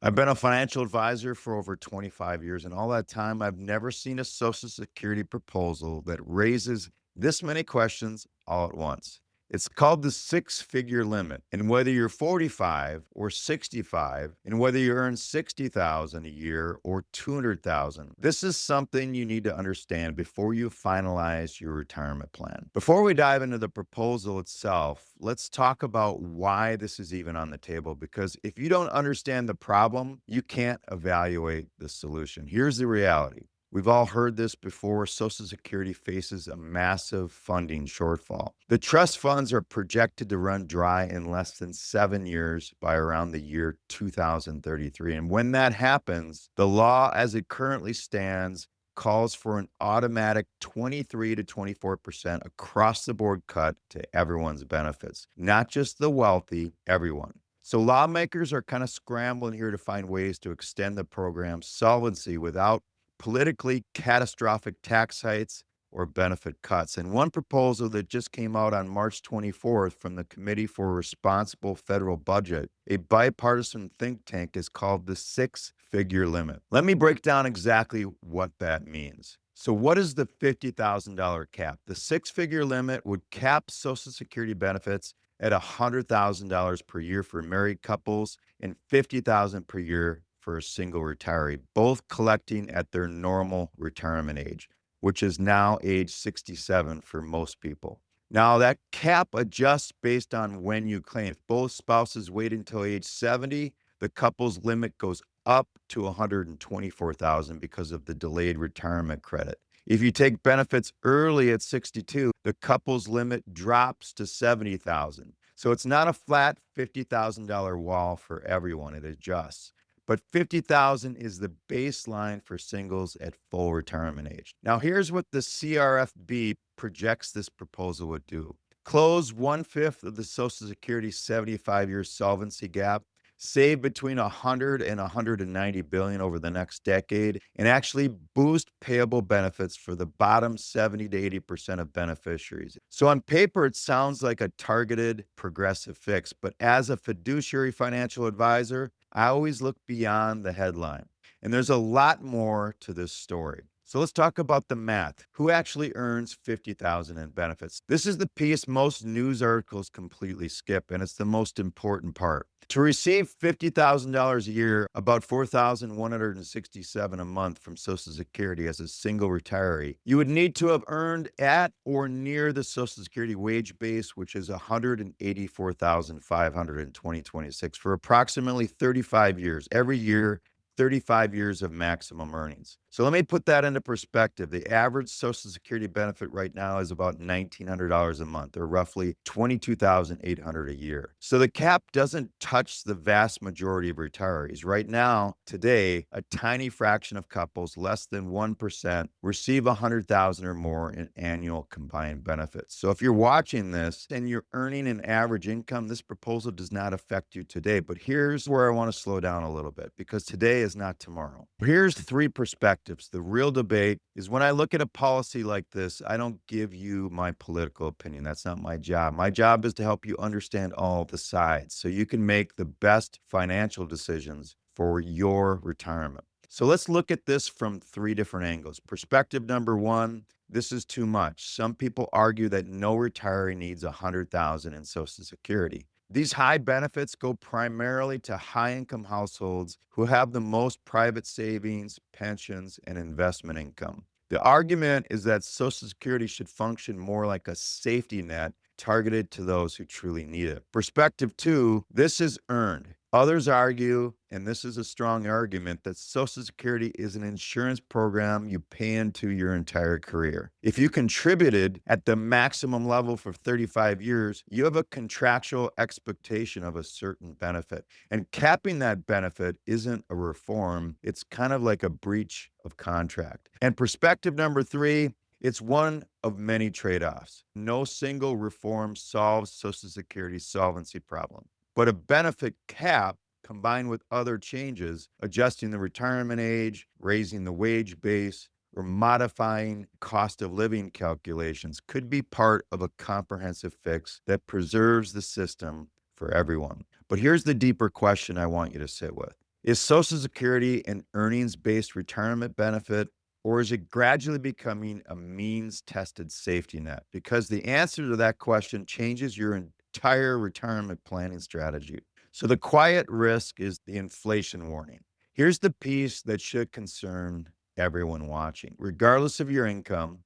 I've been a financial advisor for over 25 years, and all that time, I've never seen a Social Security proposal that raises this many questions all at once. It's called the six-figure limit. And whether you're 45 or 65, and whether you earn 60,000 a year or 200,000, this is something you need to understand before you finalize your retirement plan. Before we dive into the proposal itself, let's talk about why this is even on the table, because if you don't understand the problem, you can't evaluate the solution. Here's the reality. We've all heard this before. Social Security faces a massive funding shortfall. The trust funds are projected to run dry in less than 7 years by around the year 2033. And when that happens, the law as it currently stands calls for an automatic 23 to 24% across the board cut to everyone's benefits, not just the wealthy, everyone. So lawmakers are kind of scrambling here to find ways to extend the program's solvency without politically catastrophic tax hikes or benefit cuts. And one proposal that just came out on March 24th from the Committee for Responsible Federal Budget, a bipartisan think tank, is called the six-figure limit. Let me break down exactly what that means. So what is the $50,000 cap? The six-figure limit would cap Social Security benefits at $100,000 per year for married couples and $50,000 per year for a single retiree, both collecting at their normal retirement age, which is now age 67 for most people. Now, that cap adjusts based on when you claim. If both spouses wait until age 70, the couple's limit goes up to 124,000 because of the delayed retirement credit. If you take benefits early at 62, the couple's limit drops to 70,000. So it's not a flat $50,000 wall for everyone, it adjusts. But 50,000 is the baseline for singles at full retirement age. Now, here's what the CRFB projects this proposal would do. Close one-fifth of the Social Security 75-year solvency gap, save between 100 and 190 billion over the next decade, and actually boost payable benefits for the bottom 70 to 80% of beneficiaries. So on paper, it sounds like a targeted progressive fix, but as a fiduciary financial advisor, I always look beyond the headline. And there's a lot more to this story. So let's talk about the math. Who actually earns 50,000 in benefits? This is the piece most news articles completely skip, and it's the most important part. To receive $50,000 a year, about 4,167 a month from Social Security as a single retiree, you would need to have earned at or near the Social Security wage base, which is 184,500 in 2026 for approximately 35 years. Every year, 35 years of maximum earnings. So let me put that into perspective. The average Social Security benefit right now is about $1,900 a month, or roughly $22,800 a year. So the cap doesn't touch the vast majority of retirees. Right now, today, a tiny fraction of couples, less than 1%, receive $100,000 or more in annual combined benefits. So if you're watching this and you're earning an average income, this proposal does not affect you today. But here's where I want to slow down a little bit, because today is not tomorrow. Here's three perspectives. The real debate is when I look at a policy like this, I don't give you my political opinion. That's not my job. My job is to help you understand all the sides so you can make the best financial decisions for your retirement. So let's look at this from three different angles. Perspective number one, this is too much. Some people argue that no retiree needs 100,000 in Social Security. These high benefits go primarily to high-income households who have the most private savings, pensions, and investment income. The argument is that Social Security should function more like a safety net targeted to those who truly need it. Perspective two, this is earned. Others argue, and this is a strong argument, that Social Security is an insurance program you pay into your entire career. If you contributed at the maximum level for 35 years, you have a contractual expectation of a certain benefit. And capping that benefit isn't a reform, it's kind of like a breach of contract. And perspective number three, it's one of many trade-offs. No single reform solves Social Security's solvency problem. But a benefit cap combined with other changes, adjusting the retirement age, raising the wage base, or modifying cost of living calculations could be part of a comprehensive fix that preserves the system for everyone. But here's the deeper question I want you to sit with. Is Social Security an earnings based retirement benefit, or is it gradually becoming a means tested safety net? Because the answer to that question changes your entire retirement planning strategy. So, the quiet risk is the inflation warning. Here's the piece that should concern everyone watching, regardless of your income.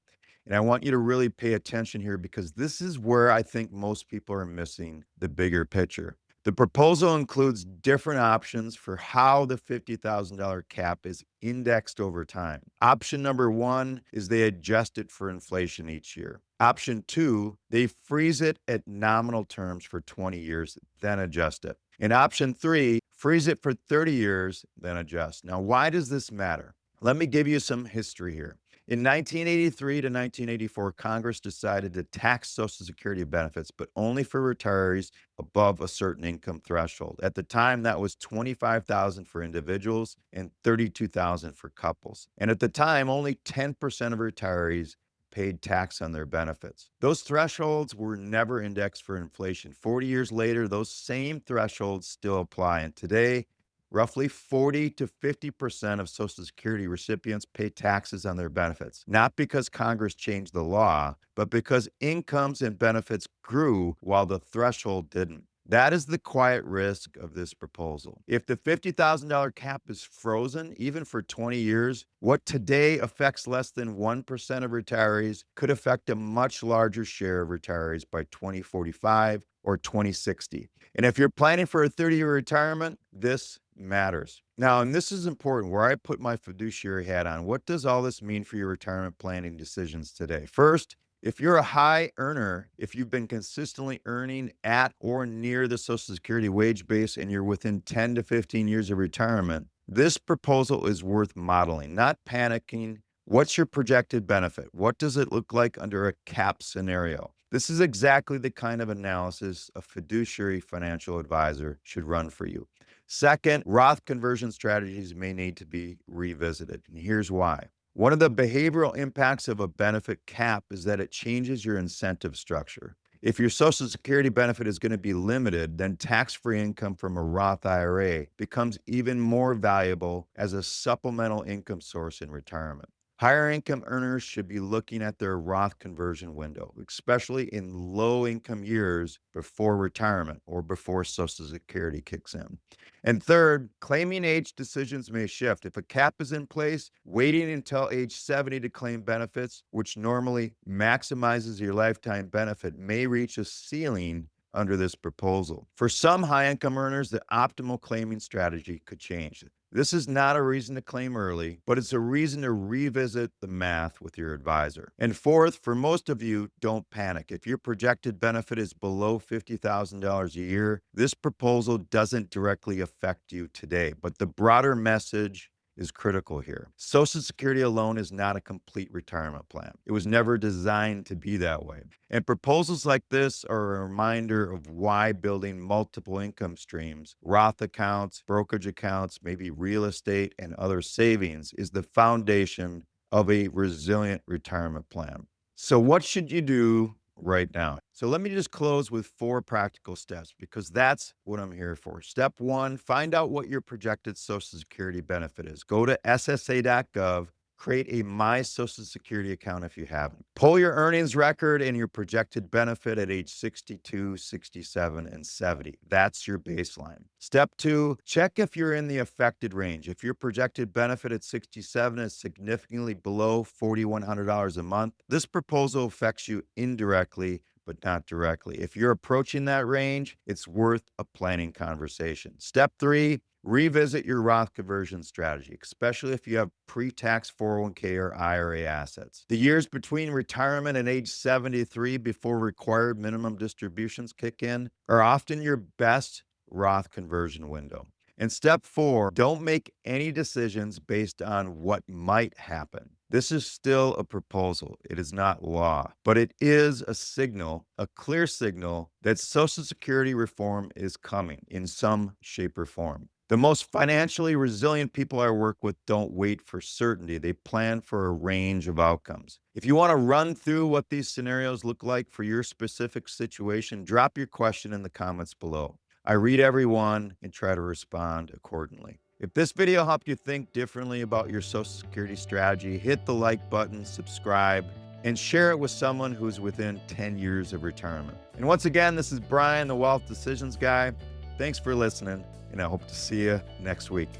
And I want you to really pay attention here because this is where I think most people are missing the bigger picture. The proposal includes different options for how the $50,000 cap is indexed over time. Option number one is they adjust it for inflation each year. Option two, they freeze it at nominal terms for 20 years, then adjust it. And option three, freeze it for 30 years, then adjust. Now, why does this matter? Let me give you some history here. In 1983 to 1984, Congress decided to tax Social Security benefits, but only for retirees above a certain income threshold. At the time, that was 25,000 for individuals and 32,000 for couples. And at the time, only 10% of retirees paid tax on their benefits. Those thresholds were never indexed for inflation. 40 years later, those same thresholds still apply. And today, roughly 40 to 50% of Social Security recipients pay taxes on their benefits, not because Congress changed the law, but because incomes and benefits grew while the threshold didn't. That is the quiet risk of this proposal. If the $50,000 cap is frozen, even for 20 years, what today affects less than 1% of retirees could affect a much larger share of retirees by 2045 or 2060. And if you're planning for a 30-year retirement, this matters. Now, and this is important where I put my fiduciary hat on. What does all this mean for your retirement planning decisions today? First, if you're a high earner, if you've been consistently earning at or near the Social Security wage base and you're within 10 to 15 years of retirement, this proposal is worth modeling, not panicking. What's your projected benefit? What does it look like under a cap scenario? This is exactly the kind of analysis a fiduciary financial advisor should run for you. Second, Roth conversion strategies may need to be revisited. And here's why. One of the behavioral impacts of a benefit cap is that it changes your incentive structure. If your Social Security benefit is going to be limited, then tax free income from a Roth IRA becomes even more valuable as a supplemental income source in retirement. Higher income earners should be looking at their Roth conversion window, especially in low income years before retirement or before Social Security kicks in. And third, claiming age decisions may shift. If a cap is in place, waiting until age 70 to claim benefits, which normally maximizes your lifetime benefit, may reach a ceiling under this proposal. For some high income earners, the optimal claiming strategy could change. This is not a reason to claim early, but it's a reason to revisit the math with your advisor. And fourth, for most of you, don't panic. If your projected benefit is below $50,000 a year, this proposal doesn't directly affect you today. But the broader message is critical here. Social Security alone is not a complete retirement plan. It was never designed to be that way. And proposals like this are a reminder of why building multiple income streams, Roth accounts, brokerage accounts, maybe real estate, and other savings is the foundation of a resilient retirement plan. So, what should you do right now? So, let me just close with 4 practical steps because that's what I'm here for. Step 1, find out what your projected Social Security benefit is. Go to ssa.gov. Create a My Social Security account if you haven't. Pull your earnings record and your projected benefit at age 62, 67, and 70. That's your baseline. Step 2, check if you're in the affected range. If your projected benefit at 67 is significantly below $4,100 a month, this proposal affects you indirectly but not directly. If you're approaching that range, it's worth a planning conversation. Step 3, revisit your Roth conversion strategy, especially if you have pre-tax 401k or IRA assets. The years between retirement and age 73 before required minimum distributions kick in are often your best Roth conversion window. And step 4, don't make any decisions based on what might happen. This is still a proposal. It is not law, but it is a signal, a clear signal that Social Security reform is coming in some shape or form. The most financially resilient people I work with don't wait for certainty. They plan for a range of outcomes. If you want to run through what these scenarios look like for your specific situation, drop your question in the comments below. I read every one and try to respond accordingly. If this video helped you think differently about your Social Security strategy, hit the like button, subscribe, and share it with someone who's within 10 years of retirement. And once again, this is Brian, the Wealth Decisions Guy. Thanks for listening, and I hope to see you next week.